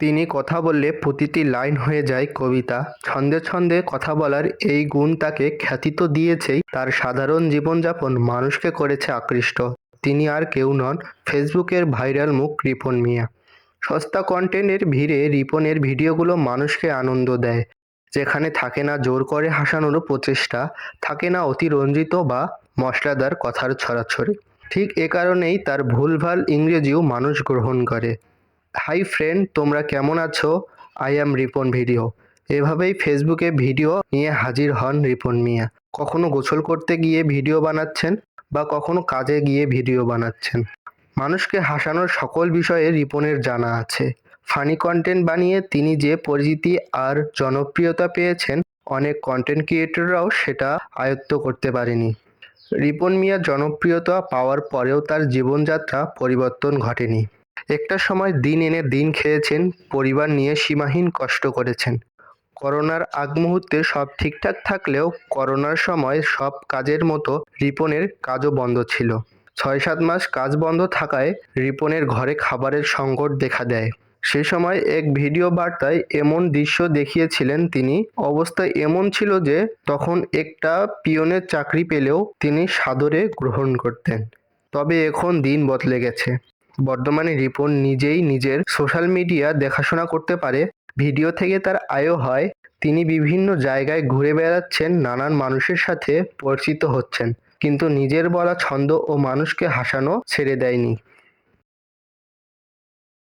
তিনি কথা বললে প্রতিটি লাইন হয়ে যায় কবিতা। ছন্দে ছন্দে কথা বলার এই গুণ তাকে খ্যাতি তো দিয়েছেই, তার সাধারণ জীবনযাপন মানুষকে করেছে আকৃষ্ট। তিনি আর কেউ নন, ফেসবুকের ভাইরাল মুখ রিপন মিয়া। সস্তা কন্টেন্টের ভিড়ে রিপনের ভিডিওগুলো মানুষকে আনন্দ দেয়, যেখানে থাকে না জোর করে হাসানোরও প্রচেষ্টা, থাকে না অতিরঞ্জিত বা মশলাদার কথার ছড়াছড়ি। ঠিক এ কারণেই তার ভুলভাল ইংরেজিও মানুষ গ্রহণ করে। হাই ফ্রেন্ড, তোমরা কেমন আছো? I am Ripon video. এভাবেই ফেসবুকে ভিডিও নিয়ে হাজির হন রিপন মিয়া। কখনো গোসল করতে গিয়ে ভিডিও বানাচ্ছেন, বা কখনো কাজে গিয়ে ভিডিও বানাচ্ছেন। মানুষকে হাসানোর সকল বিষয়ে রিপনের জানা আছে। ফানি কন্টেন্ট বানিয়ে তিনি যে পরিচিতি আর জনপ্রিয়তা পেয়েছেন, অনেক কন্টেন্ট ক্রিয়েটররাও সেটা আয়ত্ত করতে পারেনি। রিপন মিয়া জনপ্রিয়তা পাওয়ার পরেও তার জীবনযাত্রা পরিবর্তন ঘটেনি। একটা সময় দিন এনে দিন খেয়েছেন, পরিবার নিয়ে সীমাহীন কষ্ট করেছেন। করোনার আগ মুহূর্তে সব ঠিকঠাক থাকলেও করোনার সময় সব কাজের মতো রিপনের কাজও বন্ধ ছিল। ৬-৭ মাস কাজ বন্ধ থাকায় রিপনের ঘরে খাবারের সংকট দেখা দেয়। সে সময় এক ভিডিও বার্তায় এমন দৃশ্য দেখিয়েছিলেন তিনি। অবস্থা এমন ছিল যে তখন একটা পিয়নের চাকরি পেলেও তিনি সাদরে গ্রহণ করতেন। তবে এখন দিন বদলে গেছে। বর্তমানে রিপন নিজেই নিজের সোশ্যাল মিডিয়া দেখাশোনা করতে পারে, ভিডিও থেকে তার আয়ও হয়। তিনি বিভিন্ন জায়গায় ঘুরে বেড়াচ্ছেন, নানান মানুষের সাথে পরিচিত হচ্ছেন, কিন্তু নিজের বলা ছন্দ ও মানুষকে হাসানো ছেড়ে দেয়নি।